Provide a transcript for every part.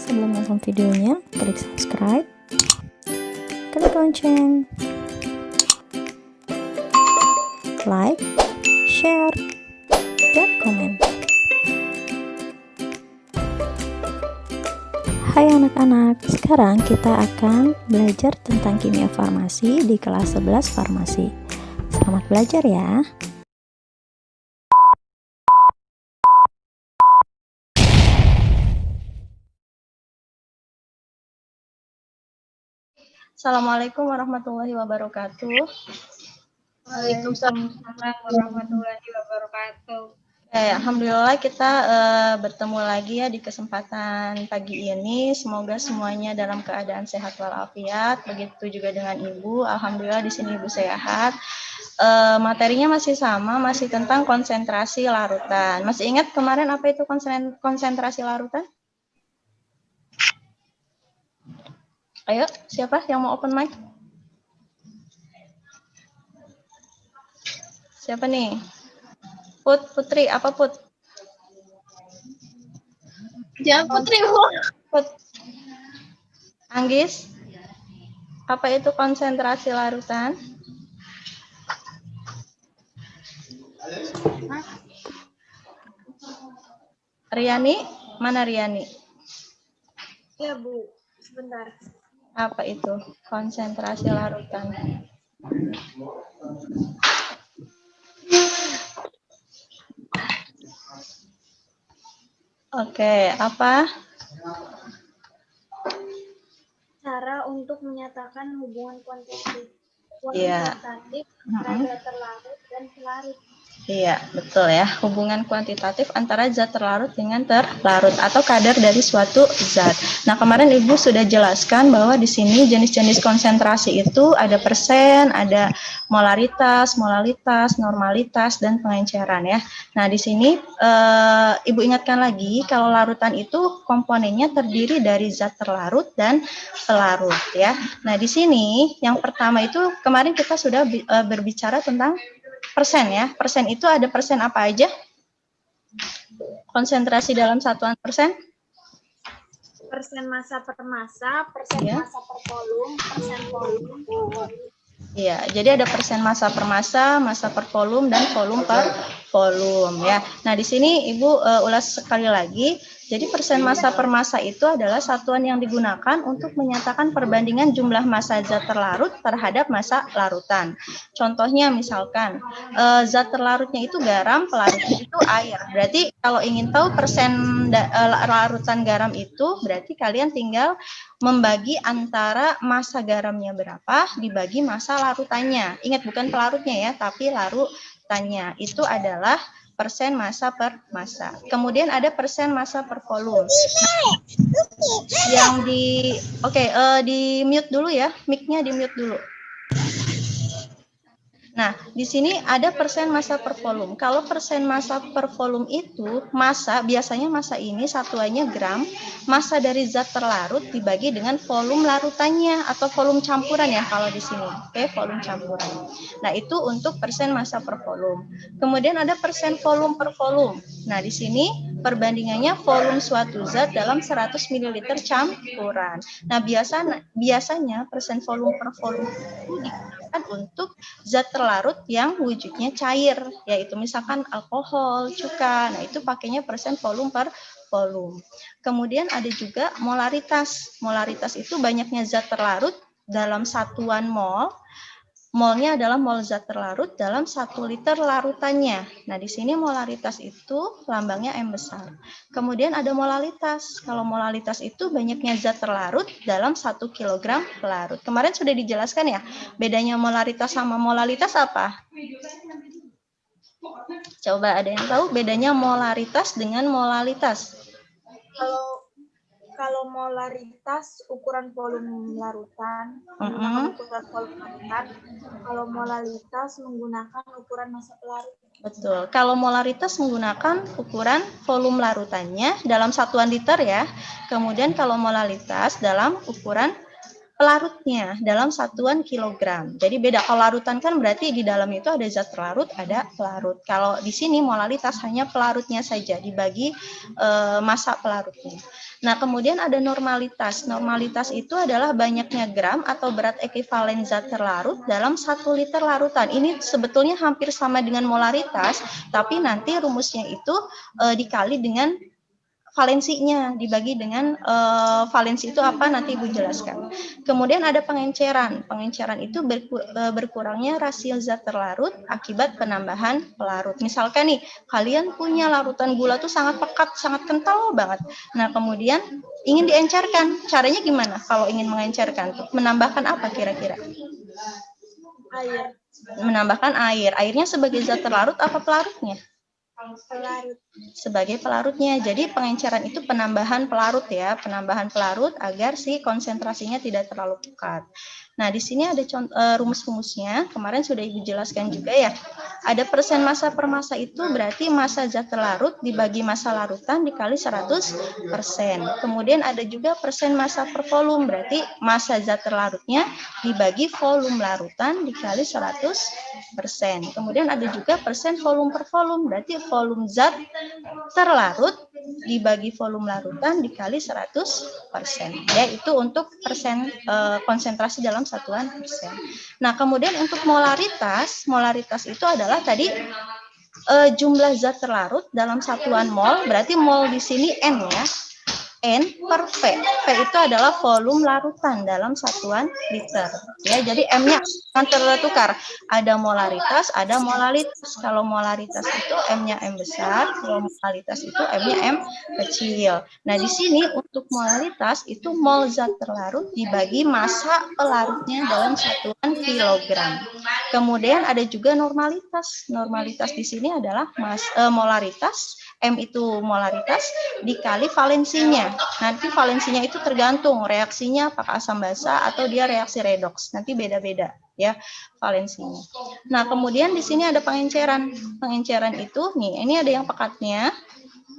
Sebelum nonton videonya, klik subscribe, klik lonceng, like, share, dan komen. Hai anak-anak, sekarang kita akan belajar tentang kimia farmasi di kelas 11 farmasi. Selamat belajar ya. Assalamualaikum warahmatullahi wabarakatuh. Waalaikumsalam warahmatullahi wabarakatuh. Alhamdulillah kita bertemu lagi ya di kesempatan pagi ini. Semoga semuanya dalam keadaan sehat walafiat. Begitu juga dengan Ibu. Alhamdulillah di sini Ibu sehat. Materinya masih sama, masih tentang konsentrasi larutan. Masih ingat kemarin apa itu konsentrasi larutan? Ayo, siapa yang mau open mic? Siapa nih? Putri, apa Put? Ya, Putri, Put. Anggis, apa itu konsentrasi larutan? Riani, mana Riani? Ya, Bu. Sebentar. Apa itu konsentrasi larutan? Oke, apa? Cara untuk menyatakan hubungan kuantitatif Iya. antara zat terlarut dan pelarut. Iya, betul ya. Hubungan kuantitatif antara zat terlarut dengan terlarut atau kadar dari suatu zat. Nah, kemarin Ibu sudah jelaskan bahwa di sini jenis-jenis konsentrasi itu ada persen, ada molaritas, molalitas, normalitas, dan pengenceran ya. Nah, di sini Ibu ingatkan lagi kalau larutan itu komponennya terdiri dari zat terlarut dan pelarut ya. Nah, di sini yang pertama itu kemarin kita sudah berbicara tentang persen ya. Persen itu ada persen apa aja? Konsentrasi dalam satuan persen? Persen massa per massa, persen Ya. massa per volume, persen volume. Iya, jadi ada persen massa per volume, dan volume per volume ya. Nah, di sini Ibu ulas sekali lagi. Jadi persen massa per massa itu adalah satuan yang digunakan untuk menyatakan perbandingan jumlah massa zat terlarut terhadap massa larutan. Contohnya misalkan zat terlarutnya itu garam, pelarutnya itu air. Berarti kalau ingin tahu persen larutan garam itu, berarti kalian tinggal membagi antara massa garamnya berapa dibagi massa larutannya. Ingat bukan pelarutnya ya, tapi larutannya. Itu adalah persen massa per massa. Kemudian ada persen massa per volume. Yang di mute dulu ya, mic-nya di mute dulu. Nah, di sini ada persen massa per volume. Kalau persen massa per volume itu, biasanya massa ini satuannya gram, massa dari zat terlarut dibagi dengan volume larutannya atau volume campuran ya kalau di sini. Oke, volume campuran. Nah, itu untuk persen massa per volume. Kemudian ada persen volume per volume. Nah, di sini perbandingannya volume suatu zat dalam 100 ml campuran. Nah, biasanya persen volume per volume itu digunakan untuk zat terlarut yang wujudnya cair, yaitu misalkan alkohol, cuka. Nah, itu pakainya persen volume per volume. Kemudian ada juga molaritas. Molaritas itu banyaknya zat terlarut dalam satuan mol. Molnya adalah mol zat terlarut dalam 1 liter larutannya. Nah, di sini molaritas itu lambangnya M besar. Kemudian ada molalitas. Kalau molalitas itu banyaknya zat terlarut dalam 1 kg larut. Kemarin sudah dijelaskan ya, bedanya molaritas sama molalitas apa? Coba ada yang tahu bedanya molaritas dengan molalitas? Kalau molaritas ukuran volume larutan menggunakan ukuran volume larutan, kalau molalitas menggunakan ukuran massa pelarut. Betul. Kalau molaritas menggunakan ukuran volume larutannya dalam satuan liter ya. Kemudian kalau molalitas dalam ukuran pelarutnya dalam satuan kilogram. Jadi beda, kalau larutan kan berarti di dalam itu ada zat terlarut, ada pelarut. Kalau di sini molalitas hanya pelarutnya saja dibagi massa pelarutnya. Nah, kemudian ada normalitas. Normalitas itu adalah banyaknya gram atau berat ekivalen zat terlarut dalam 1 liter larutan. Ini sebetulnya hampir sama dengan molaritas, tapi nanti rumusnya itu dikali dengan valensinya, dibagi dengan valensi itu apa nanti Ibu jelaskan. Kemudian ada pengenceran. Pengenceran itu berkurangnya rasio zat terlarut akibat penambahan pelarut. Misalkan nih, kalian punya larutan gula tuh sangat pekat, sangat kental banget. Nah, kemudian ingin diencerkan. Caranya gimana kalau ingin mengencerkan? Menambahkan apa kira-kira? Air. Menambahkan air. Airnya sebagai zat terlarut apa pelarutnya? Pelarut. Sebagai pelarutnya. Jadi pengenceran itu penambahan pelarut ya, penambahan pelarut agar si konsentrasinya tidak terlalu pekat. Nah, di sini ada rumus-rumusnya. Kemarin sudah Ibu jelaskan juga ya. Ada persen massa per massa itu berarti massa zat terlarut dibagi massa larutan dikali 100%. Kemudian ada juga persen massa per volume, berarti massa zat terlarutnya dibagi volume larutan dikali 100%. Kemudian ada juga persen volume per volume, berarti volume zat terlarut dibagi volume larutan dikali 100%. Ya, itu untuk persen konsentrasi dalam satuan persen. Nah, kemudian untuk molaritas, molaritas itu adalah tadi jumlah zat terlarut dalam satuan mol, berarti mol di sini N ya. N per V. V itu adalah volume larutan dalam satuan liter. Ya, jadi M-nya akan tertukar. Ada molaritas, ada molalitas. Kalau molaritas itu M-nya M besar, kalau molalitas itu M-nya M kecil. Nah, di sini untuk molalitas itu mol zat terlarut dibagi massa pelarutnya dalam satuan kilogram. Kemudian ada juga normalitas. Normalitas di sini adalah molaritas, M itu molaritas dikali valensinya. Nanti valensinya itu tergantung reaksinya apakah asam basa atau dia reaksi redoks. Nanti beda-beda ya valensinya. Nah, kemudian di sini ada pengenceran. Pengenceran itu nih, ini ada yang pekatnya.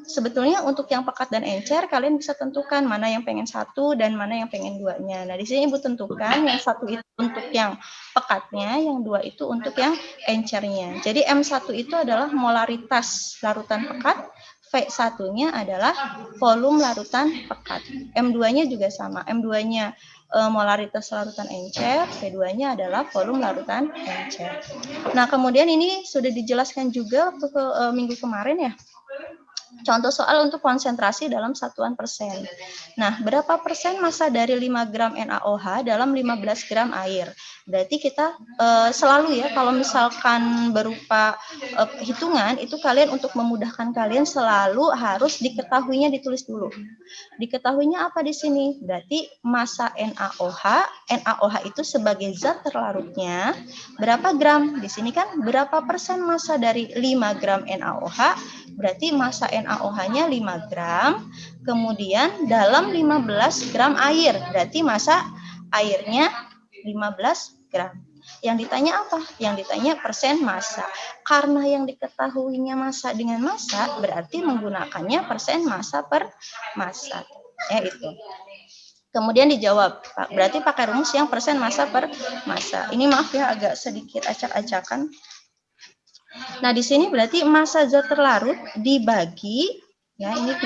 Sebetulnya untuk yang pekat dan encer kalian bisa tentukan mana yang pengen satu dan mana yang pengen duanya. Nah, di sini Ibu tentukan yang satu itu untuk yang pekatnya, yang dua itu untuk yang encernya. Jadi M1 itu adalah molaritas larutan pekat, V1-nya adalah volume larutan pekat. M2-nya juga sama. M2-nya molaritas larutan encer, V2-nya adalah volume larutan encer. Nah, kemudian ini sudah dijelaskan juga waktu minggu kemarin ya. Contoh soal untuk konsentrasi dalam satuan persen. Nah, berapa persen massa dari 5 gram NaOH dalam 15 gram air? Berarti kita selalu ya, kalau misalkan berupa hitungan, itu kalian untuk memudahkan kalian selalu harus diketahuinya ditulis dulu. Diketahuinya apa di sini? Berarti massa NaOH, NaOH itu sebagai zat terlarutnya berapa gram? Di sini kan berapa persen massa dari 5 gram NaOH? Berarti massa NaOH-nya 5 gram, kemudian dalam 15 gram air, berarti massa airnya 15 gram. Yang ditanya apa? Yang ditanya persen massa. Karena yang diketahuinya massa dengan massa, berarti menggunakannya persen massa per massa. Ya, itu. Kemudian dijawab, berarti pakai rumus yang persen massa per massa. Ini maaf ya, agak sedikit acak-acakan. Nah, di sini berarti massa zat terlarut dibagi, ya ini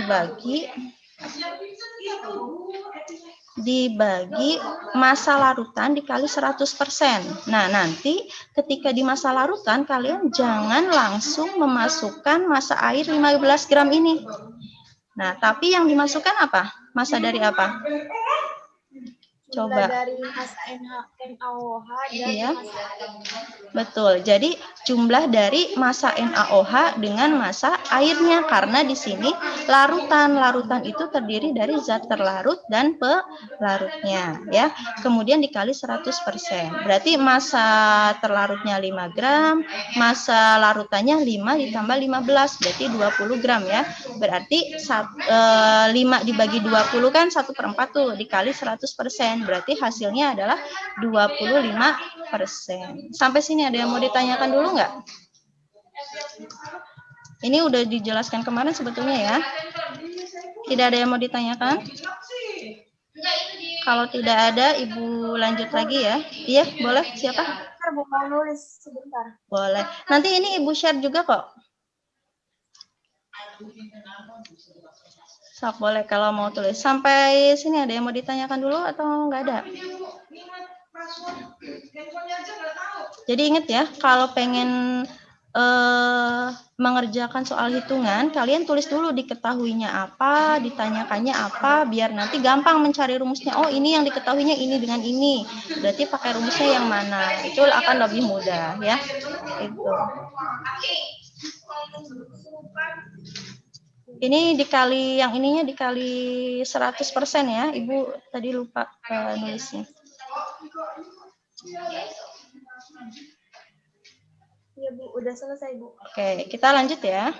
dibagi massa larutan dikali 100%. Nah, nanti ketika di massa larutan, kalian jangan langsung memasukkan massa air 15 gram ini. Nah, tapi yang dimasukkan apa? Massa dari apa? Coba. Dari massa NaOH dan iya. massa air. Betul. Jadi jumlah dari massa NaOH dengan massa airnya, karena di sini larutan itu terdiri dari zat terlarut dan pelarutnya ya. Kemudian dikali 100%. Berarti massa terlarutnya 5 gram, massa larutannya 5 ditambah 15 berarti 20 gram ya. Berarti 5 dibagi 20 kan 1/4 tuh, dikali 100%. Berarti hasilnya adalah 25%. Sampai sini ada yang mau ditanyakan dulu nggak? Ini udah dijelaskan kemarin sebetulnya ya. Tidak ada yang mau ditanyakan? Kalau tidak ada, Ibu lanjut lagi ya. Iya, boleh. Siapa? Mau nulis sebentar. Boleh. Nanti ini Ibu share juga kok. Sok, boleh kalau mau tulis. Sampai sini ada yang mau ditanyakan dulu atau nggak ada? Jadi ingat ya, kalau pengen mengerjakan soal hitungan, kalian tulis dulu diketahuinya apa, ditanyakannya apa, biar nanti gampang mencari rumusnya. Oh, ini yang diketahuinya ini dengan ini. Berarti pakai rumusnya yang mana? Itu akan lebih mudah ya. Itu. Ini dikali yang ininya dikali 100% ya. Ibu tadi lupa nulisnya. Iya, Bu. Udah selesai, Bu. Oke, kita lanjut ya.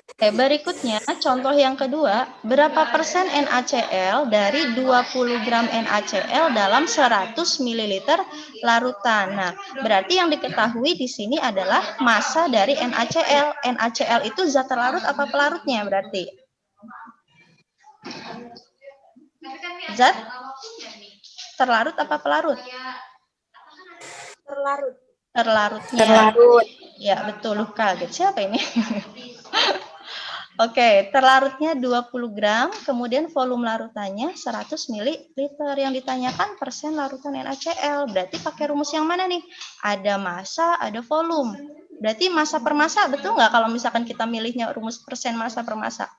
Oke, berikutnya contoh yang kedua, berapa persen NaCl dari 20 gram NaCl dalam 100 ml larutan. Nah, berarti yang diketahui di sini adalah massa dari NaCl. NaCl itu zat terlarut apa pelarutnya berarti? Zat terlarut apa pelarut? Terlarut. Terlarutnya. Terlarut. Ya, betul. Kaget. Siapa ini? Oke, terlarutnya 20 gram, kemudian volume larutannya 100 ml. Yang ditanyakan persen larutan NaCl. Berarti pakai rumus yang mana nih? Ada massa, ada volume. Berarti massa per massa, betul nggak kalau misalkan kita milihnya rumus persen massa per massa?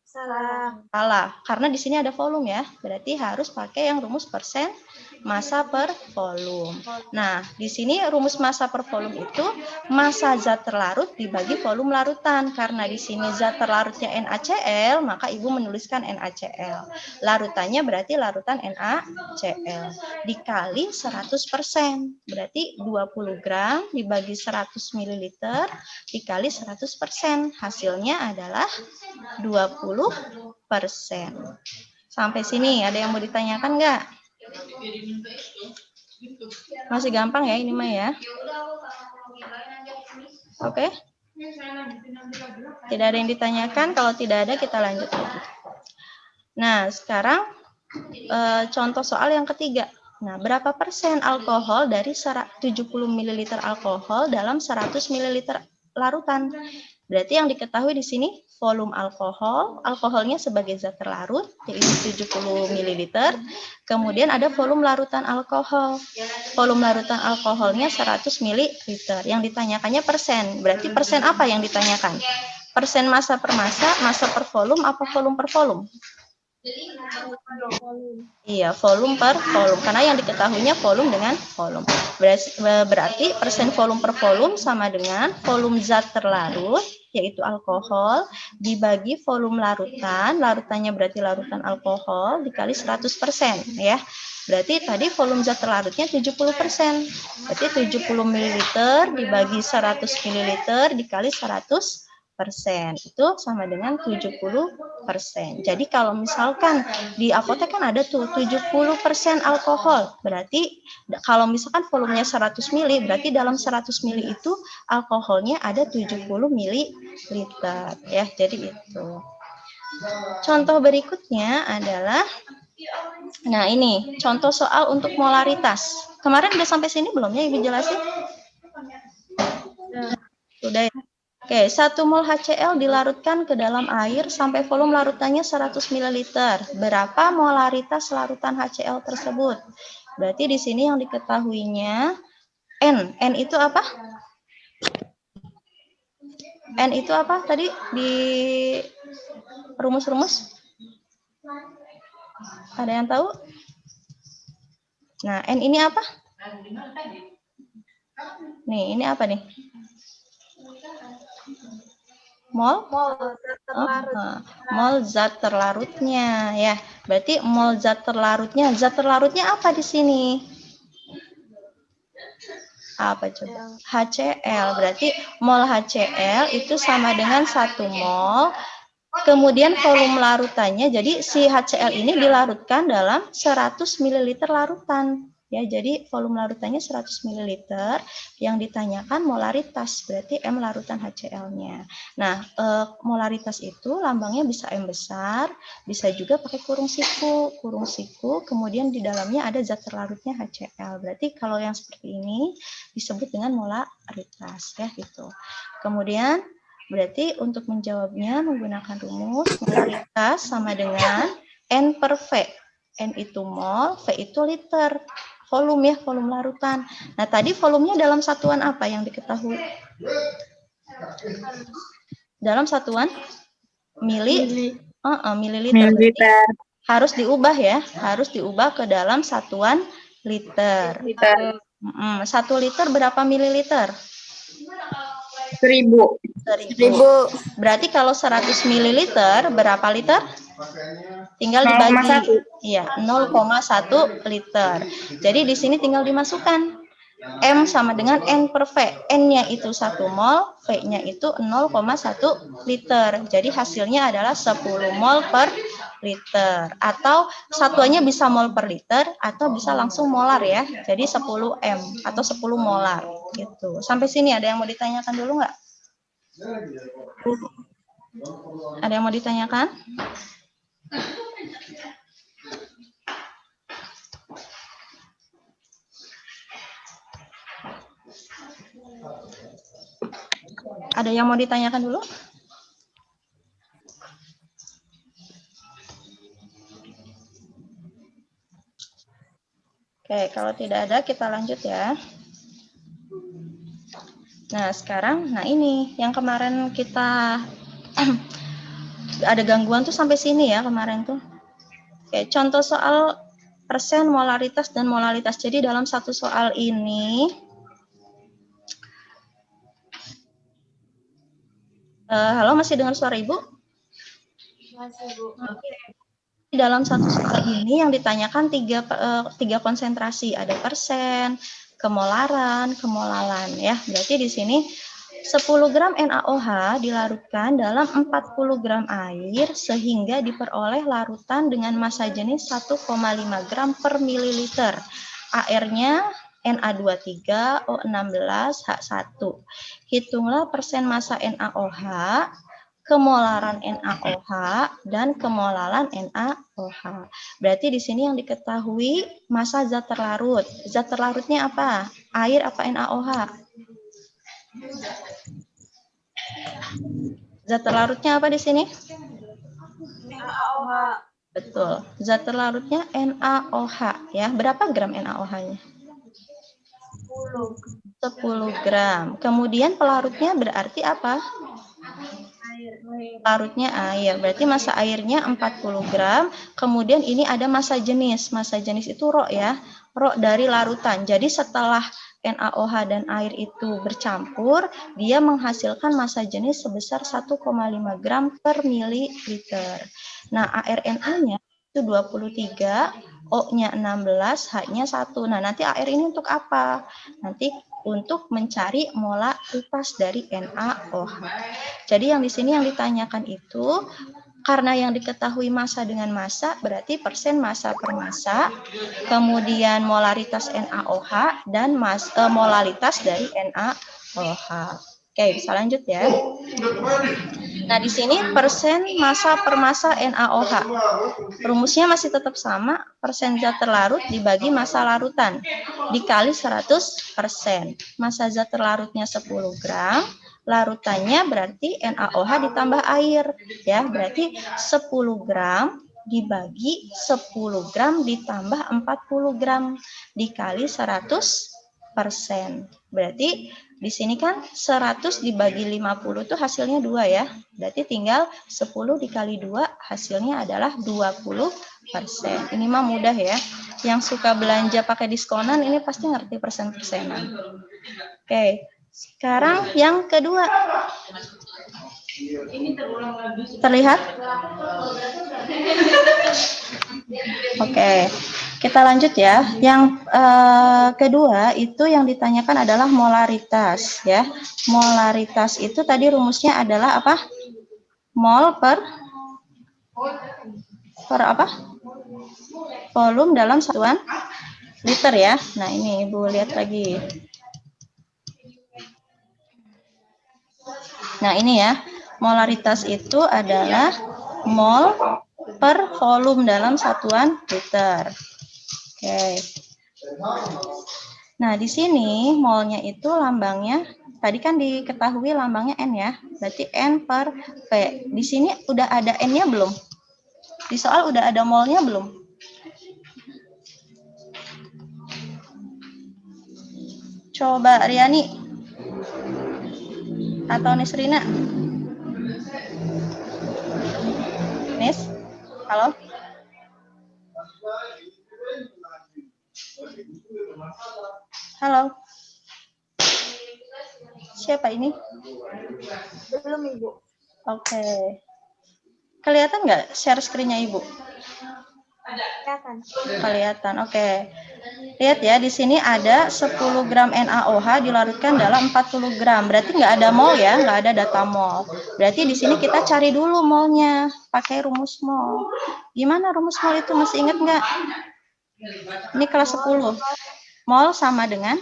Salah. Salah, karena di sini ada volume ya. Berarti harus pakai yang rumus persen massa per volume. Nah, di sini rumus massa per volume itu massa zat terlarut dibagi volume larutan. Karena di sini zat terlarutnya NaCl, maka Ibu menuliskan NaCl. Larutannya berarti larutan NaCl. Dikali 100%. Berarti 20 gram dibagi 100 ml dikali 100%. Hasilnya adalah 20%. Sampai sini ada yang mau ditanyakan nggak? Masih gampang ya ini mah ya. Oke? Tidak ada yang ditanyakan. Kalau tidak ada kita lanjut lagi. Nah, sekarang contoh soal yang ketiga. Nah, berapa persen alkohol dari 70 ml alkohol dalam 100 ml larutan? Berarti yang diketahui di sini volume alkohol, alkoholnya sebagai zat terlarut yaitu 70 ml. Kemudian ada volume larutan alkohol. Volume larutan alkoholnya 100 ml. Yang ditanyakannya persen. Berarti persen apa yang ditanyakan? Persen massa per volume apa volume per volume? Iya, volume per volume. Karena yang diketahuinya volume dengan volume. Berarti persen volume per volume sama dengan volume zat terlarut, yaitu alkohol, dibagi volume larutan. Larutannya berarti larutan alkohol, dikali 100%. Ya. Berarti tadi volume zat terlarutnya 70%. Berarti 70 ml dibagi 100 ml dikali 100%. Itu sama dengan 70%. Jadi kalau misalkan di apotek kan ada tuh 70% alkohol. Berarti kalau misalkan volumenya 100 ml, berarti dalam 100 ml itu alkoholnya ada 70 ml ya. Jadi itu. Contoh berikutnya adalah nah ini contoh soal untuk molaritas. Kemarin udah sampai sini belum ya Ibu jelasin? Sudah ya. Oke, 1 mol HCl dilarutkan ke dalam air sampai volume larutannya 100 ml. Berapa molaritas larutan HCl tersebut? Berarti di sini yang diketahuinya N. N itu apa? N itu apa tadi di rumus-rumus? Ada yang tahu? Nah, N ini apa? Nih, ini apa nih? Mol zat terlarutnya ya. Berarti mol zat terlarutnya apa di sini? Apa coba? HCl. Berarti mol HCl itu sama dengan 1 mol. Kemudian volume larutannya, jadi si HCl ini dilarutkan dalam 100 ml larutan ya. Jadi volume larutannya 100 ml, yang ditanyakan molaritas, berarti M larutan HCl-nya. Nah, molaritas itu lambangnya bisa M besar, bisa juga pakai kurung siku, kemudian di dalamnya ada zat terlarutnya HCl. Berarti kalau yang seperti ini disebut dengan molaritas, ya gitu. Kemudian berarti untuk menjawabnya menggunakan rumus molaritas sama dengan N per V. N itu mol, V itu liter. Volume ya, volume larutan. Nah, tadi volumenya dalam satuan apa yang diketahui? Dalam satuan mililiter. Mililiter. Harus diubah ya, harus diubah ke dalam satuan liter. 1 liter berapa mililiter? 1000. Berarti kalau 100 mililiter berapa liter? Tinggal dibagi. 0,1. Iya, 0,1 liter. Jadi di sini tinggal dimasukkan. M sama dengan N per V. N-nya itu 1 mol, V-nya itu 0,1 liter. Jadi hasilnya adalah 10 mol per liter. Atau satuannya bisa mol per liter atau bisa langsung molar ya. Jadi 10 M atau 10 molar gitu. Sampai sini ada yang mau ditanyakan dulu nggak? Ada yang mau ditanyakan? Ada yang mau ditanyakan dulu? Oke, kalau tidak ada kita lanjut ya. Nah, sekarang, ini yang kemarin kita ada gangguan tuh sampai sini ya kemarin tuh. Oke, contoh soal persen, molaritas, dan molalitas. Jadi dalam satu soal ini, halo, masih dengar suara Ibu? Masih, Bu. Dalam satu soal ini yang ditanyakan tiga konsentrasi, ada persen, kemolaran, kemolalan ya. Berarti di sini 10 gram NaOH dilarutkan dalam 40 gram air sehingga diperoleh larutan dengan massa jenis 1,5 gram per mililiter. AR-nya Na23O16H1. Hitunglah persen massa NaOH, kemolaran NaOH, dan kemolaran NaOH. Berarti di sini yang diketahui massa zat terlarut. Zat terlarutnya apa? Air apa NaOH? Zat terlarutnya apa di sini? NaOH. Betul. Zat terlarutnya NaOH ya. Berapa gram NaOH-nya? 10 gram. Kemudian pelarutnya berarti apa? Larutnya air. Berarti massa airnya 40 gram. Kemudian ini ada massa jenis. Massa jenis itu rho ya. Rho dari larutan. Jadi setelah NaOH dan air itu bercampur, dia menghasilkan massa jenis sebesar 1,5 gram per mililiter. Nah, ARNA-nya itu 23, O-nya 16, H-nya 1. Nah, nanti AR ini untuk apa? Nanti untuk mencari molaritas dari NaOH. Jadi yang di sini yang ditanyakan itu karena yang diketahui massa dengan massa berarti persen massa per massa, kemudian molaritas NaOH dan molalitas dari NaOH. Oke, bisa lanjut ya. Nah, di sini persen massa per massa NaOH. Rumusnya masih tetap sama, persen zat terlarut dibagi massa larutan dikali 100%. Massa zat terlarutnya 10 gram, larutannya berarti NaOH ditambah air ya, berarti 10 gram dibagi 10 gram ditambah 40 gram dikali 100%. Berarti di sini kan 100 dibagi 50 itu hasilnya 2 ya. Berarti tinggal 10 dikali 2 hasilnya adalah 20%. Ini mah mudah ya. Yang suka belanja pakai diskonan ini pasti ngerti persen-persenan. Oke, sekarang yang kedua. Terlihat? Oke, kita lanjut ya. Yang kedua itu yang ditanyakan adalah molaritas ya. Molaritas itu tadi rumusnya adalah apa? Mol per apa? Volume dalam satuan liter ya. Nah, ini Ibu lihat lagi. Nah, ini ya. Molaritas itu adalah mol per volume dalam satuan liter. Oke. Nah, di sini molnya itu lambangnya, tadi kan diketahui lambangnya N ya. Berarti N per V. Di sini udah ada N-nya belum? Di soal udah ada molnya belum? Coba Riani atau Nisrina. Nis, halo? Halo? Siapa ini? Belum, Ibu. Oke. Kelihatan nggak share screen-nya Ibu? Kelihatan. Kelihatan, oke. Lihat ya, di sini ada 10 gram NaOH dilarutkan dalam 40 gram. Berarti nggak ada mol ya, nggak ada data mol. Berarti di sini kita cari dulu molnya, pakai rumus mol. Gimana rumus mol itu, masih ingat nggak? Ini kelas 10. Mol sama dengan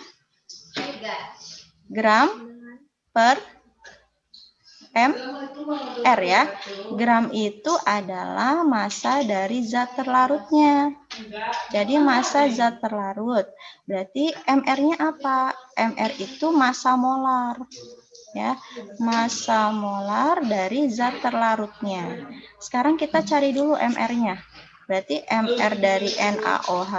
gram per R ya. Gram itu adalah massa dari zat terlarutnya. Jadi massa zat terlarut. Berarti MR-nya apa? MR itu massa molar. Ya, massa molar dari zat terlarutnya. Sekarang kita cari dulu MR-nya. Berarti MR dari NaOH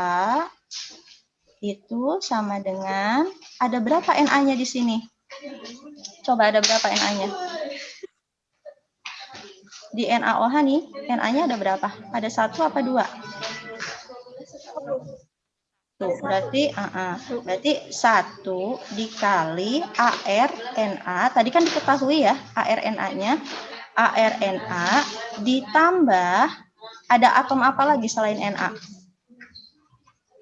itu sama dengan, ada berapa Na-nya di sini? Coba ada berapa Na-nya? Di NaOH nih, Na-nya ada berapa? Ada 1 apa 2? Tuh, berarti 1 dikali ARNA. Tadi kan diketahui ya, ARNA-nya. ARNA ditambah, ada atom apa lagi selain Na?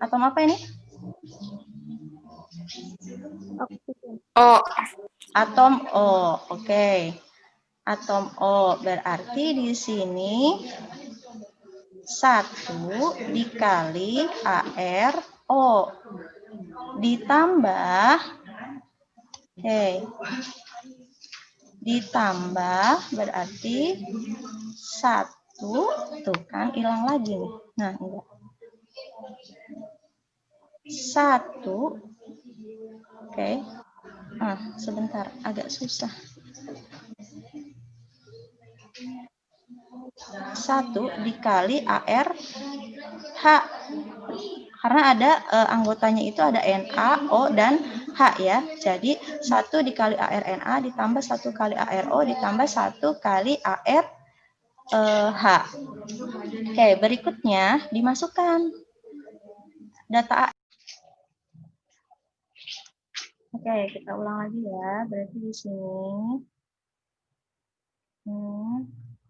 Atom apa ini? O. Atom O. Oke. Atom O berarti di sini 1 dikali ARO ditambah ditambah berarti 1 tuh kan hilang lagi nih. Nah, enggak. 1 oke. Sebentar, agak susah. 1 dikali ARH. Karena ada anggotanya itu ada Na, O, dan H ya. Jadi 1 dikali ARNA ditambah 1 kali ARO ditambah 1 kali ARH. Oke, berikutnya dimasukkan data. Oke, kita ulang lagi ya. Berarti di sini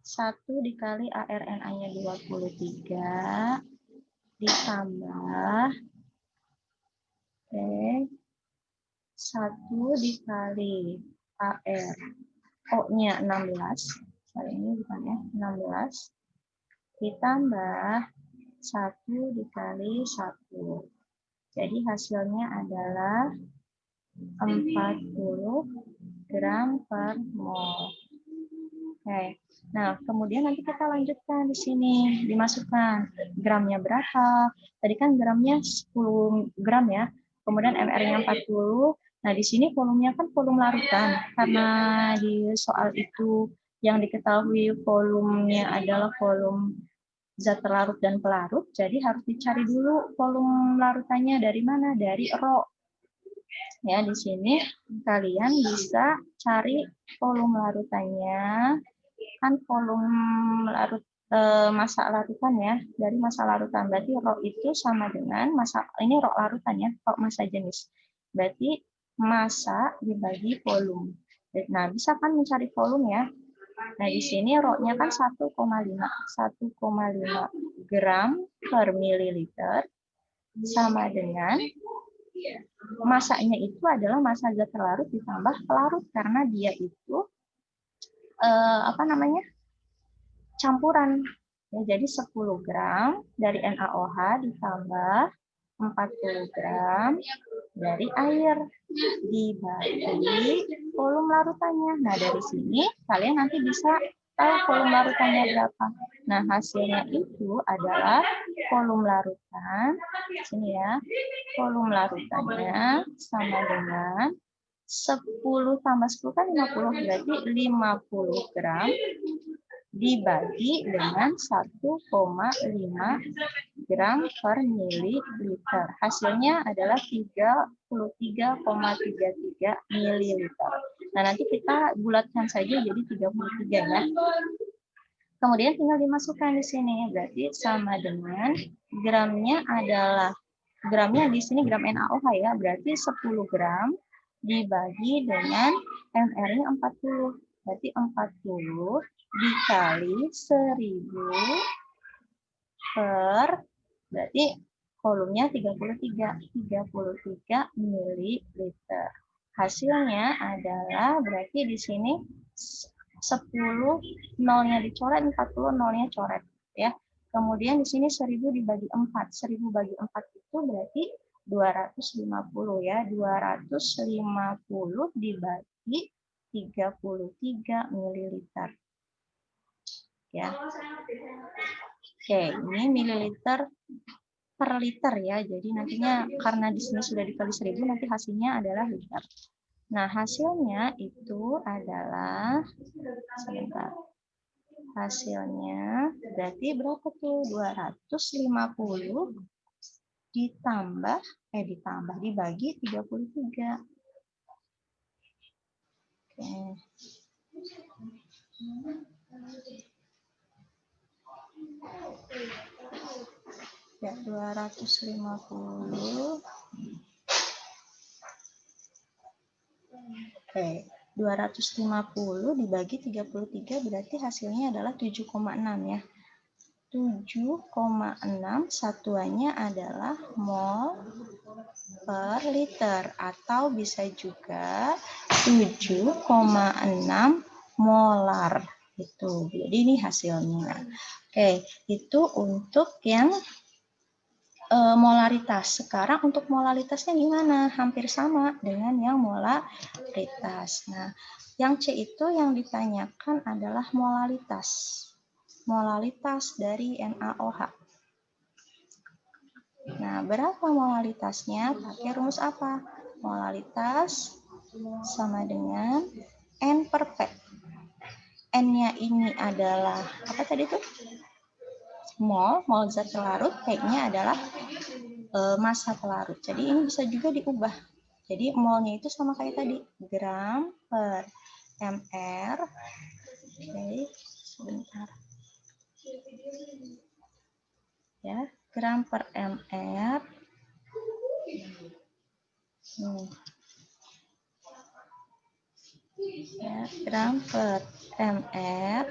1 dikali ARNA-nya 23 ditambah 1 dikali ARO-nya 16. Kali ini bukan ya, 16 ditambah 1 dikali 1. Jadi hasilnya adalah 40 gram per mol. Oke. Nah, kemudian nanti kita lanjutkan di sini, dimasukkan gramnya berapa. Tadi kan gramnya 10 gram ya. Kemudian MR-nya 40. Nah, di sini volumenya kan volume larutan. Karena di soal itu yang diketahui volumenya adalah volume zat terlarut dan pelarut, jadi harus dicari dulu volume larutannya dari mana? Dari Rho. Ya, di sini kalian bisa cari volume larutannya. Kan volume larut massa larutan ya, dari massa larutan. Berarti Rho itu sama dengan massa, ini Rho larutan ya, Rho massa jenis. Berarti massa dibagi volume. Nah, bisa kan mencari volume ya. Nah, di sini Rho-nya kan 1,5 gram per mililiter sama dengan masanya itu adalah massa zat terlarut ditambah pelarut karena dia itu campuran. Ya, jadi 10 gram dari NaOH ditambah 40 gram dari air dibagi volume larutannya. Nah, dari sini kalian nanti bisa tahu volume larutannya berapa. Nah, hasilnya itu adalah volume larutan. Sini ya. Volume larutannya sama dengan 10 tambah 10 kan 50, berarti 50 gram dibagi dengan 1,5 gram per mililiter. Hasilnya adalah 33,33 mililiter. Nah, nanti kita bulatkan saja jadi 33 ya. Kemudian tinggal dimasukkan di sini. Berarti sama dengan gramnya adalah, gramnya di sini gram NaOH ya, berarti 10 gram dibagi dengan mR-nya 40. Berarti 40 dikali 1000 per, berarti volumenya 33 mililiter. Hasilnya adalah, berarti di sini 10 nolnya dicoret, 40 nolnya coret ya. Kemudian di sini 1000 dibagi 4. 1000 bagi 4 itu berarti 250 ya. 250 dibagi 33 mililiter. Ya. Oke, ini mililiter per liter ya. Jadi nantinya karena di sini sudah dikali 1000 nanti hasilnya adalah liter. Nah, hasilnya itu adalah, sebentar. Hasilnya berarti berapa tuh? 250 dibagi 33. Oke. Ya, 250. Oke, 250 dibagi 33 berarti hasilnya adalah 7,6 ya. 7,6 satuannya adalah mol per liter, atau bisa juga 7,6 molar. Itu. Jadi ini hasilnya. Oke, itu untuk yang molaritas. Sekarang untuk molaritasnya gimana? Hampir sama dengan yang molaritas. Nah, yang C itu yang ditanyakan adalah molaritas. Molaritas dari NaOH. Nah, berapa molaritasnya? Pakai rumus apa? Molaritas sama dengan N per P. N-nya ini adalah, apa tadi tuh? Mol zat pelarut, P-nya adalah massa pelarut. Jadi ini bisa juga diubah. Jadi molnya itu sama kayak tadi, gram per mR. Oke, sebentar. Ya, gram per mR. Ya, gram per mR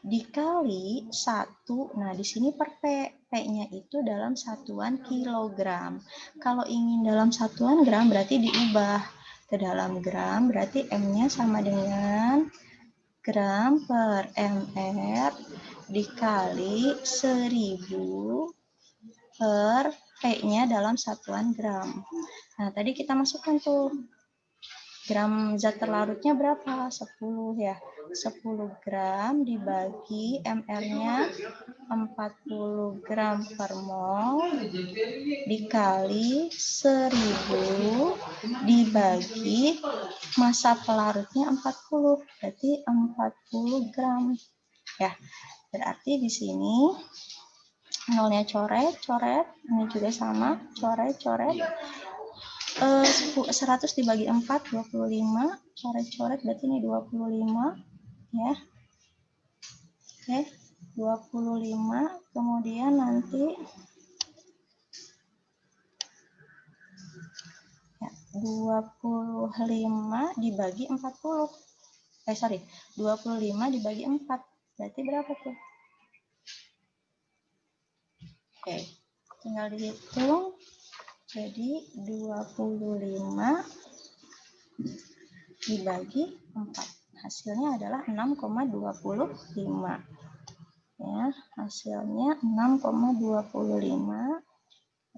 dikali 1. Nah, di sini per P. P-nya itu dalam satuan kilogram. Kalau ingin dalam satuan gram berarti diubah ke dalam gram, berarti M-nya sama dengan gram per mR dikali 1000 per P-nya dalam satuan gram. Nah, tadi kita masukkan tuh gram zat terlarutnya berapa? 10 ya. 10 gram dibagi mR-nya 40 gram per mol dikali 1000 dibagi massa pelarutnya 40. Berarti 40 gram. Ya. Berarti di sini nolnya coret, ini juga sama, coret. 100 dibagi 4, 25, coret, berarti ini 25, ya. Oke, 25, kemudian nanti ya, 25 dibagi 40. 25 dibagi 4, berarti berapa tuh? Oke, tinggal dihitung. Jadi 25 dibagi 4. Hasilnya adalah 6,25. Ya, hasilnya 6,25.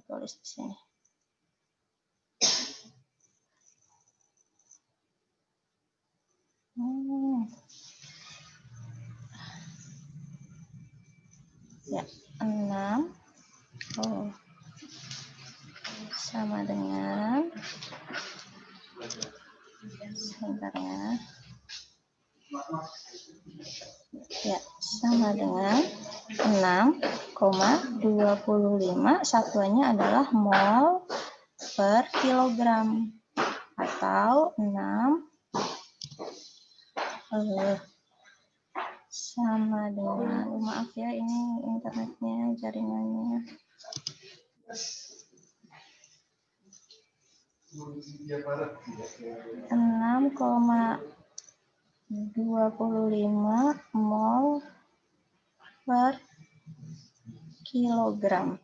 tulis di sini. Ya, 6 sama dengan, sebentar ya, sama dengan 6,25, satuannya adalah mol per kilogram, atau 6 sama dengan, maaf ya ini internetnya, jaringannya. 6,25 mol per kilogram,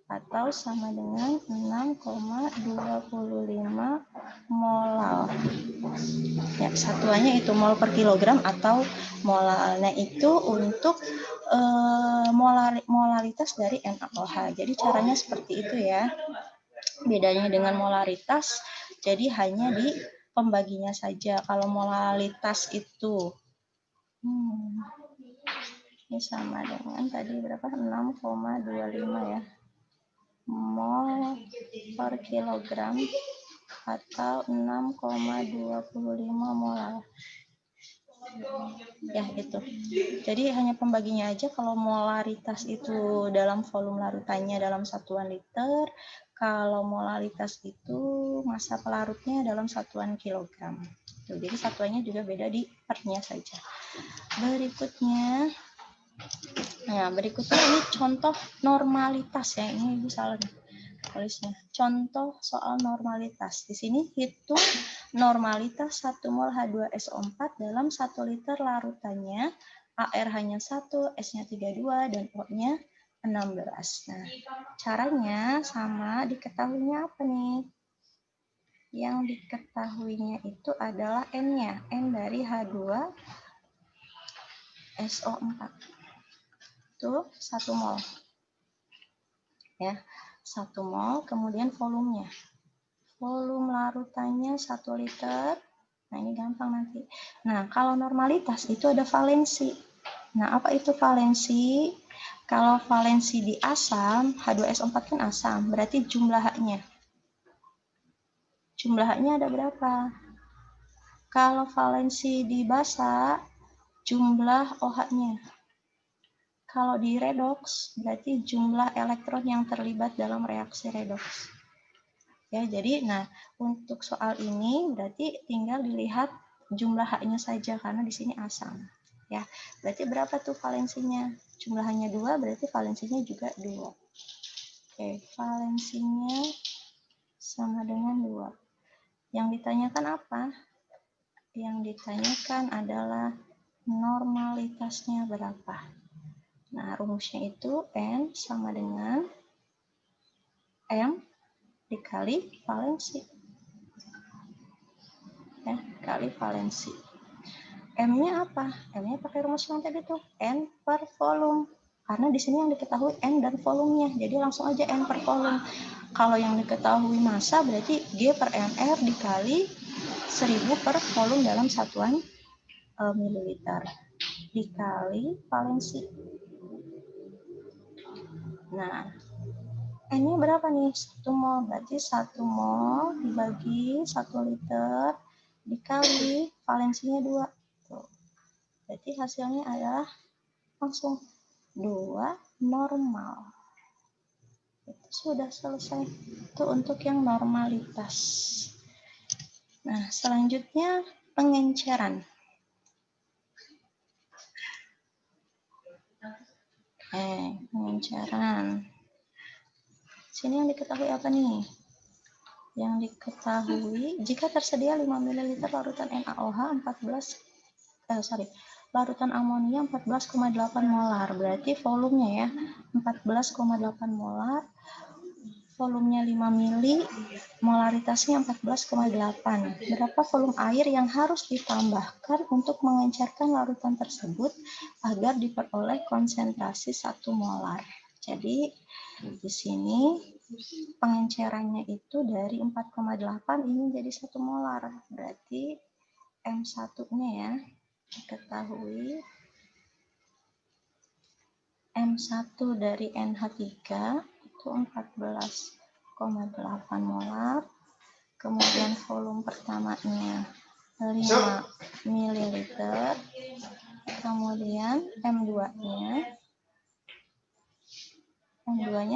atau sama dengan 6,25 molal. Ya, satuannya itu mol per kilogram atau molal. Nah, itu untuk molaritas dari NaOH. Jadi caranya seperti itu ya. Bedanya dengan molaritas, jadi hanya di pembaginya saja. Kalau molaritas itu ini sama dengan tadi berapa? 6,25 ya. Mol per kilogram atau 6,25 molar. Ya, itu. Jadi hanya pembaginya aja. Kalau molaritas itu dalam volume larutannya dalam satuan liter, kalau molaritas itu massa pelarutnya dalam satuan kilogram. Tuh, jadi satuannya juga beda di pernya saja. Berikutnya, nah berikutnya ini contoh normalitas ya. Ini Ibu salah nih tulisnya. Contoh soal normalitas. Di sini hitung normalitas 1 mol H2SO4 dalam 1 liter larutannya. AR-nya 1, S-nya 32, dan O-nya 16. Nah, caranya sama, diketahuinya apa nih? Yang diketahuinya itu adalah N-nya. N dari H2SO4. Itu 1 mol. Ya. 1 mol, kemudian volumenya. Volume larutannya 1 liter. Nah, ini gampang nanti. Nah, kalau normalitas itu ada valensi. Nah, apa itu valensi? Kalau valensi di asam, H2SO4 kan asam, berarti jumlah H-nya. Jumlah H-nya ada berapa? Kalau valensi di basa, jumlah OH-nya. Kalau di redoks, berarti jumlah elektron yang terlibat dalam reaksi redoks. Ya, jadi nah untuk soal ini berarti tinggal dilihat jumlah H-nya saja karena di sini asam. Ya, berarti berapa tuh valensinya? Jumlahnya 2, berarti valensinya juga 2. Oke, valensinya sama dengan 2. Yang ditanyakan apa? Yang ditanyakan adalah normalitasnya berapa. Nah, rumusnya itu N sama dengan M dikali valensi. Ya, kali valensi. M-nya apa? M-nya pakai rumus yang tadi tuh, N per volume. Karena di sini yang diketahui N dan volumenya. Jadi langsung aja N per volume. Kalau yang diketahui massa berarti G per mR dikali 1000 per volume dalam satuan mililiter. Dikali valensi. Nah, N-nya berapa nih? 1 mol. Berarti 1 mol dibagi 1 liter dikali valensinya 2. Tuh. Berarti hasilnya adalah langsung 2 normal. Itu sudah selesai. Itu untuk yang normalitas. Nah, selanjutnya pengenceran. Pengenceran. Sini yang diketahui apa nih? Yang diketahui jika tersedia 5 ml larutan NaOH larutan amonia 14,8 molar. Berarti volumenya ya 14,8 molar. Volumenya 5 mili, molaritasnya 14,8. Berapa volume air yang harus ditambahkan untuk mengencerkan larutan tersebut agar diperoleh konsentrasi 1 molar. Jadi di sini pengencerannya itu dari 4,8 ini jadi 1 molar. Berarti M1-nya ya, diketahui M1 dari NH3 itu 14,8 molar. Kemudian volume pertamanya 5 ml. Kemudian M2-nya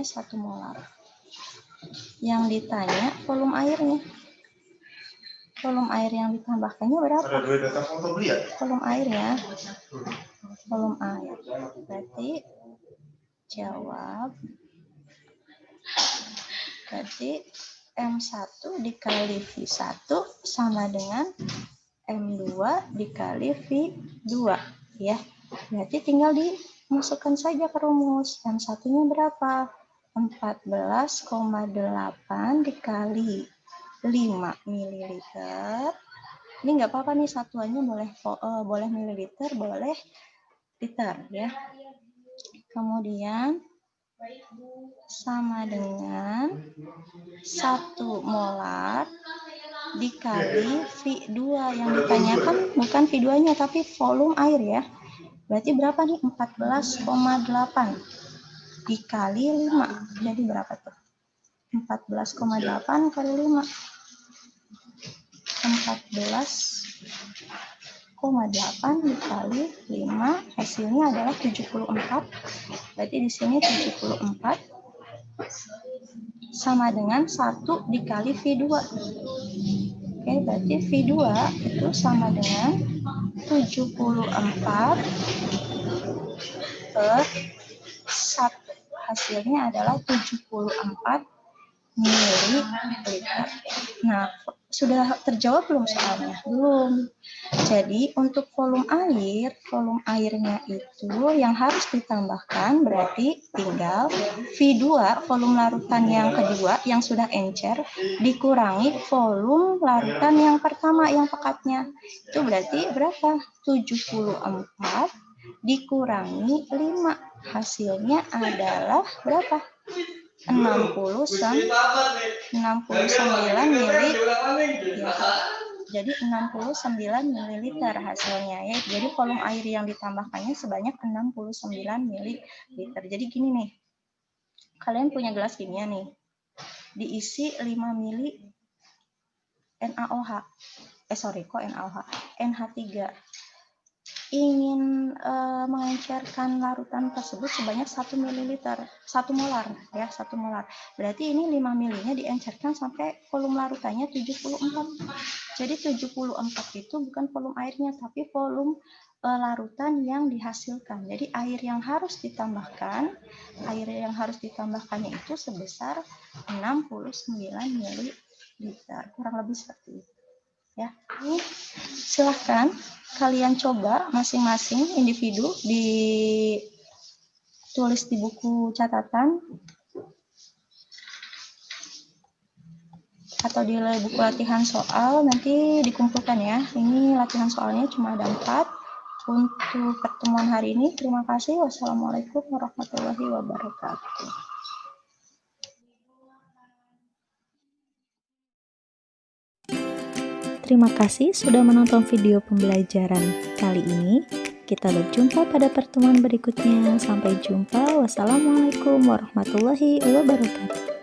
1 molar. Yang ditanya volume airnya. Volume air yang ditambahkannya berapa? Volume air ya. Volume air. Berarti jawab. Berarti M1 dikali V1 sama dengan M2 dikali V2 ya. Berarti tinggal dimasukkan saja ke rumus. M1-nya berapa? 14,8 dikali 5 ml. Ini nggak apa-apa nih, satuannya boleh mililiter, boleh liter ya. Kemudian sama dengan 1 molar dikali V2. Yang ditanyakan bukan V2-nya tapi volume air ya. Berarti berapa nih? 14,8 dikali 5. Jadi berapa tuh? 14,8 kali 5. 14,8 dikali 5 hasilnya adalah 74. Berarti di sini 74 sama dengan 1 dikali V2. Oke, berarti V2 itu sama dengan 74 per 1. Hasilnya adalah 74 ml. Nah, sudah terjawab belum soalnya? Belum. Jadi untuk volume airnya itu yang harus ditambahkan berarti tinggal V2, volume larutan yang kedua yang sudah encer, dikurangi volume larutan yang pertama yang pekatnya. Itu berarti berapa? 74 dikurangi 5. Hasilnya adalah berapa? 69 ml. Ya. Jadi 69 ml hasilnya ya. Jadi volume air yang ditambahkannya sebanyak 69 ml. Jadi gini nih. Kalian punya gelas kimia nih. Diisi 5 ml NaOH. NH3. Ingin mengencerkan larutan tersebut sebanyak 1 molar ya, 1 molar. Berarti ini 5 ml-nya diencerkan sampai volume larutannya 74. Jadi 74 itu bukan volume airnya tapi volume larutan yang dihasilkan. Jadi air yang harus ditambahkannya itu sebesar 69 ml. Kurang lebih seperti itu. Ya, ini silahkan kalian coba masing-masing individu ditulis di buku catatan atau di buku latihan soal, nanti dikumpulkan ya. Ini latihan soalnya cuma ada 4 untuk pertemuan hari ini. Terima kasih. Wassalamualaikum warahmatullahi wabarakatuh. Terima kasih sudah menonton video pembelajaran kali ini. Kita berjumpa pada pertemuan berikutnya. Sampai jumpa. Wassalamualaikum warahmatullahi wabarakatuh.